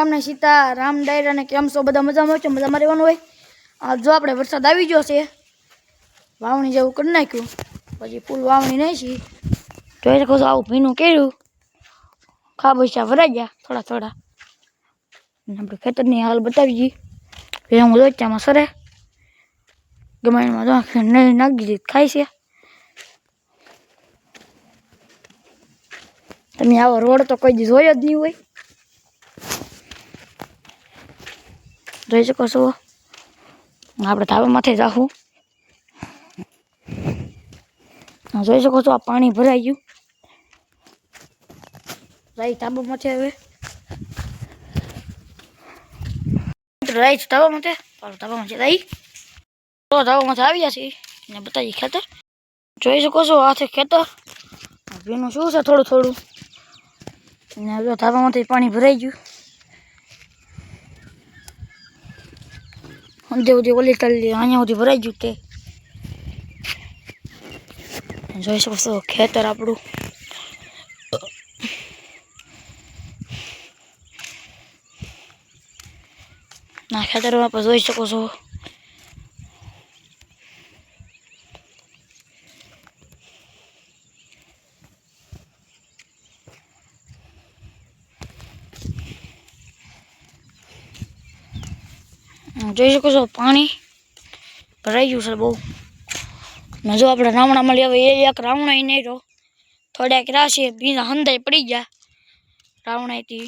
રામને સીતા રામ ડાયરા ને કેમ છો બધા મજામાં છો મજામાં રહેવાનું હોય જો આપણે વરસાદ આવી ગયો છે વાવણી જેવું કરી નાખ્યું પછી ફૂલ વાવણી નહીં છે જોઈ શકો છો આવું ભીનું કર્યું ખાબોચિયા ભરાઈ ગયા થોડા થોડા આપણે ખેતરની હાલ બતાવી ગઈ ભેહું લોચામાં સરે ગમાણીમાં તો નહીં નાખી દીધી ખાય છે તમે આવો રોડ તો કોઈ દી જોયો જ નહીં હોય જોઈ શકો છો આપણે ધાબામાંથી જાઉં જોઈ શકો છો આ પાણી ભરાઈ ગયું રાઈ ધાબામાંથી હવે રાઈ ધાબામાંથી ધાબામાંથી રાઈ તો ધાબામાંથી આવી જશે ને બતાવી ખેતર જોઈ શકો છો આ છે ખેતર ભીનું શું છે થોડું થોડું ને જો ધાબામાંથી પાણી ભરાઈ ગયું અંધે સુધી ઓલી તળી અહીંયા સુધી ભરાઈ ગયું તે જોઈ શકો છો ખેતર આપણું ના ખેતરમાં આપણે જોઈ શકો છો જોઈ શકો છો પાણી ભરાઈ ગયું છે બહુ ને જો આપણે રાવણા મળી આવે એ એક રાવણા નહીં તો થોડાક રાશે બીજા હંધાઈ પડી ગયા રાવણાથી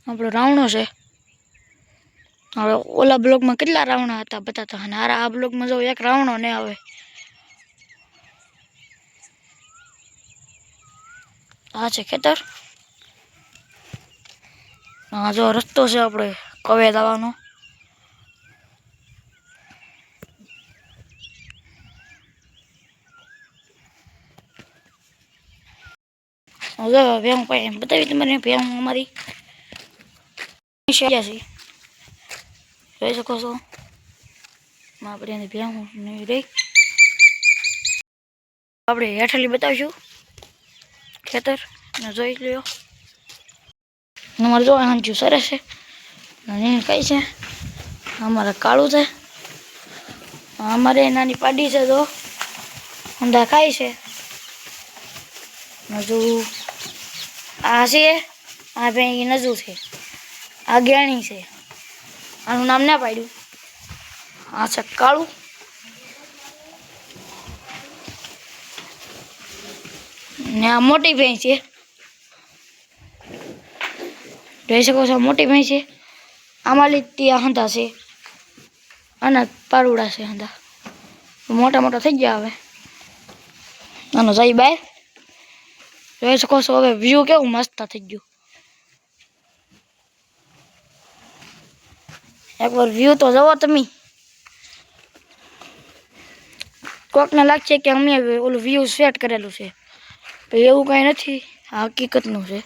આપણો રાવણો છે હવે ઓલા બ્લોકમાં કેટલા રાવણા હતા બતાતા અને આ બ્લોકમાં જો એક રાવણો ને આવે આ છે ખેતર હા જો રસ્તો છે આપણે કવે જવાનો હવે ભેહું કોઈ એમ બતાવી તમારે ભેહું અમારી જોઈ શકો છો આપણે ભેહું નહીં રહી આપણે હેઠળલી બતાવીશું ખેતર ને જોઈ લ્યો અમારે જો હાંજ્યું સરસ છે કઈ છે અમારે કાળું છે અમારે નાની પાડી છે તો ઊંધા ખાય છે હજુ આ છે આ ભાઈ નજુ છે આ ગેણી છે આનું નામ ના પાડ્યું આ છે કાળું ને આ મોટી ભેંસ છે જોઈ શકો છો મોટી ભેંસ છે આમાં લીધી આ હંધા છે આના પારુડા છે હંધા મોટા મોટા થઈ ગયા હવે આનો જાય બહાર જોઈ શકો છો હવે વ્યૂ કેવું મસ્ત થઈ ગયું એકવાર વ્યૂ તો જવો તમે કોકને લાગશે કે અમે ઓલું વ્યૂ સેટ કરેલું છે એવું કઈ નથી આ હકીકતનું છે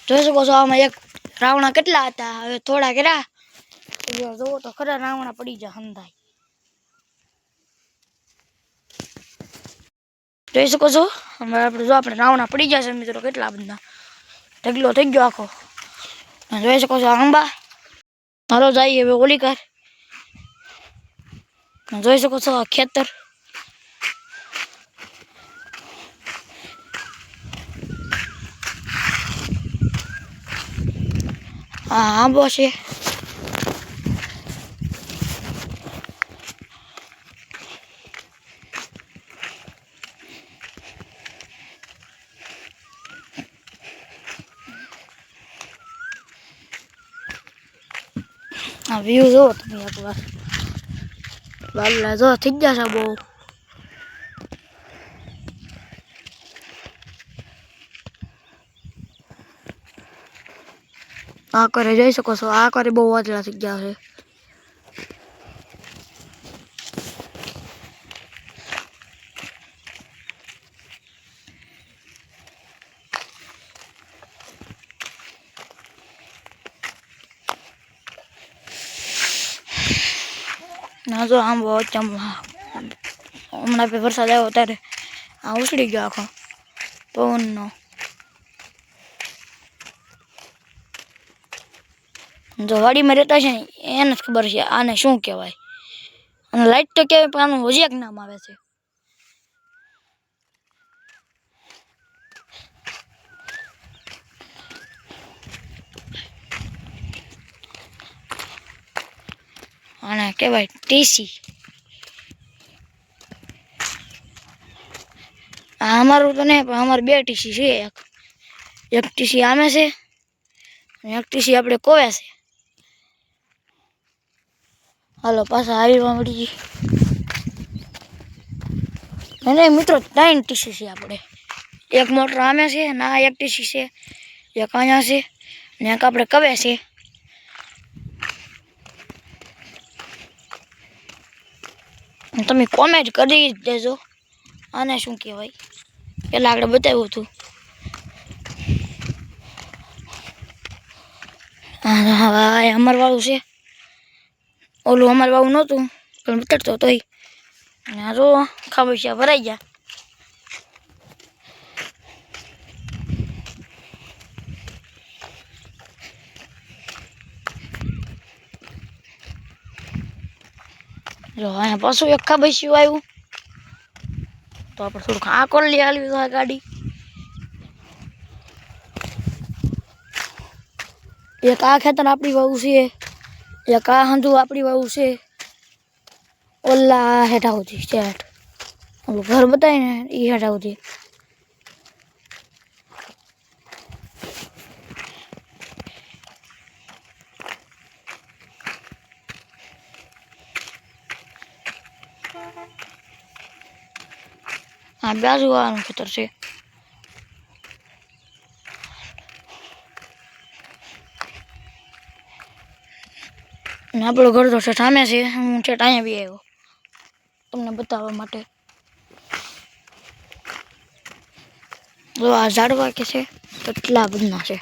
જોઈ શકો છો આમાં એક રાવણા કેટલા હતા હવે થોડા કર્યા જોવો તો ખરા રાવણા પડી જાય હંધાય જોઈ શકો છો આપણે જો આપણે રાવણા પડી જશે મિત્રો કેટલા બધા ઢગલો થઈ ગયો આખો જોઈ શકો છો આંબા હાલો જાય હવે ઓલી કર જોઈ શકો છો આ ખેતર આ આંબો છે આ વ્યૂ જો તમે એકવાર બાલા જો થઈ જશે બહુ આ કરે જોઈ શકો છો આ કરે બહુ વાદળા થઈ ગયા છે ના જો આંબો હમણાં વરસાદ આવ્યો ત્યારે આ ઉછળી ગયો આખો પવનનો. જો વાડીમાં રહેતા છે ને એને જ ખબર છે આને શું કહેવાય. અને લાઈટ તો કહેવાય પણ આનું હજી એક નામ આવે છે. આને કહેવાય ટીસી. આ અમારું તો નહીં પણ અમારે 2 ટીસી છે. એક ટીસી આમે છે અને એક ટીસી આપણે કોવે છે. હાલો પાછા હાલવા મળી. નહીં મિત્રો 3 ટીસી છે આપણે. એક મોટર આમે છે અને આ એક ટીસી છે, એક અહીંયા છે ને એક આપણે કવે છે. તમે કોમેન્ટ કરી દેજો આને શું કહેવાય. પેલા આગળ બતાવ્યું હતું. હા અમાર વાળું છે. ઓલું અમાર વાળું નહોતું પણ બતાડતો તોય. અને જો ખાબોચિયા ભરાઈ ગયા. જો અહીંયા પાછું એક ખાબોચિયું આવ્યું તો આપણે થોડુંક આ કોલી હાલવી તો આ ગાડી. એક આ ખેતર આપણી વાવું છે, એક આ હંધું આપણી વાવું છે. ઓલા હેઠા હોતી શેઠ ઓલું ઘર બતાવી ને એ હેઠા હોતી. હા બાજુ વાળાનું ખેતર છે. આપણો ઘર તો સામે છે. હું ઠેઠ અહીંયા બી આવ્યો તમને બતાવવા માટે. જો આ ઝાડવા કે છે કેટલા બધા છે.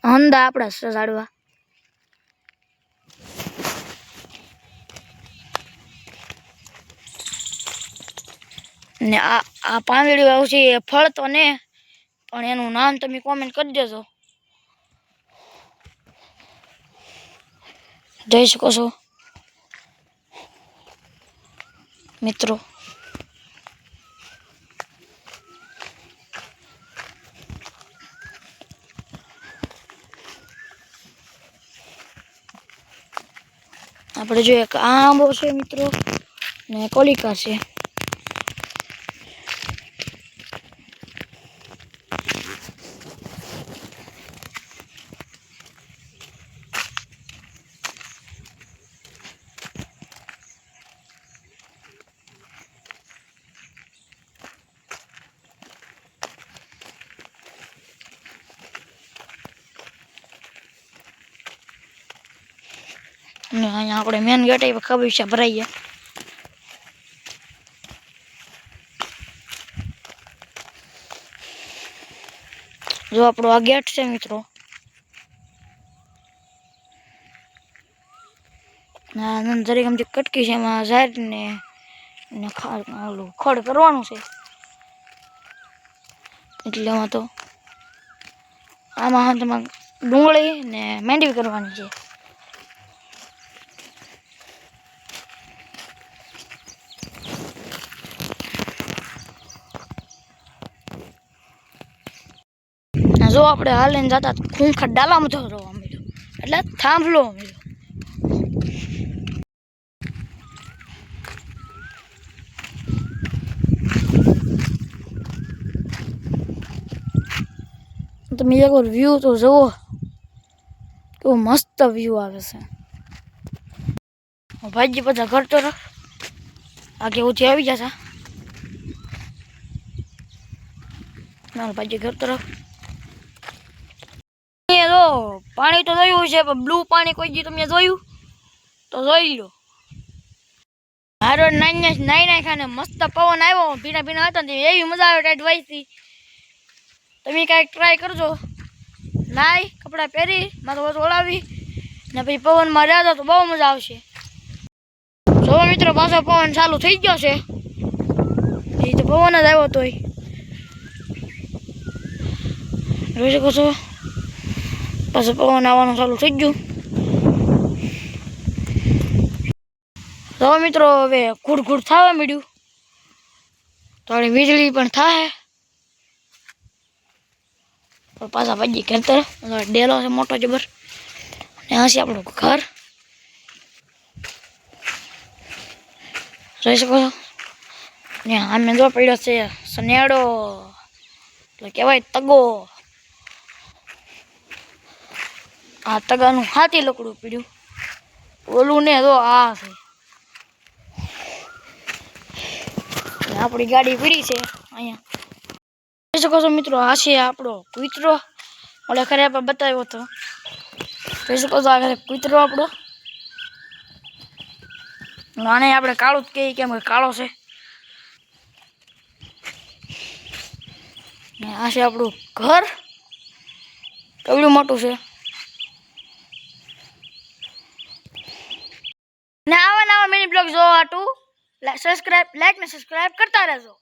હંદા આપણા છે ઝાડવા. ને આ પાંદડી વાવું છે એ ફળ તો ને પણ એનું નામ તમે કોમેન્ટ કરી દેજો. જોઈ શકો છો મિત્રો. આપણે જોઈએ કે આ આંબો છે મિત્રો ને કોલિકા છે. ને અહીંયા આપણે મેન ગેટ ખાબોચિયા ભરાઈ ગયા. જો આપણો આ ગેટ છે મિત્રો. જરીક આમ કટકી છે એમાં ઝાડ ને ઓલું ખડ કરવાનું છે એટલે એમાં તો આમાં તમારે ડુંગળી ને માંડવી કરવાની છે. જો આપણે હાલીને જતા ખૂંખા ડાલામાં તો રોવા મળ્યો એટલે થાંભલો મળ્યો. તમે એકવાર વ્યૂ તો જુઓ કેવો મસ્ત વ્યૂ આવે છે. ભાઈજી બધા ઘર તરફ આગે ઉઠી આવી જશે. મારા ભાઈજી ઘર તરફ પાણી તો જોયું છે પણ બ્લુ પાણી કોઈ દી તમે જોયું તો જોઈ લો. હારો નાઈ ખાને મસ્ત પવન આવ્યો ભીના ભીના હતા ને એવી મજા આવે ટાઈટ વાઈથી. તમે કાંઈક ટ્રાય કરજો. નાઈ કપડાં પહેરી માથું ઓળાવી ને પછી પવનમાં રહ્યા તો બહુ મજા આવશે. જો જો મિત્રો પાછો પવન ચાલુ થઈ ગયો છે. એ તો પવન જ આવ્યો તોય જોઈ શકો છો. પાછો પવન આવવાનું ચાલુ થઈ ગયું. તો મિત્રો હવે ઘૂડ થવા મળ્યું. થોડી વીજળી પણ થાય. પાછા ભાજી ખેતર ડેલો છે મોટો જબર. અને આ છે આપણું ઘર જોઈ શકો છો. ને આમે જો પડ્યો છે સનેડો, એટલે કહેવાય તગો. આ તગાનું હાથી લકડું પીડ્યું. ઓલું ને જો આ છે આપણી ગાડી પીડી છે અહીંયા. જોઈ શકો છો મિત્રો, આ છે આપણો કૂતરો. ઓલે ખરે આપણે બતાવ્યો હતો. જોઈ શકો છો આ કૂતરો આપણો. આને આપણે કાળું જ કહીએ, કેમ કે કાળો છે. ને આ છે આપણું ઘર, કેવડું મોટું છે. ને આવા નવા મિની બ્લોગ જોવા હાટુ લાઈક ને સબસ્ક્રાઇબ કરતા રહેજો.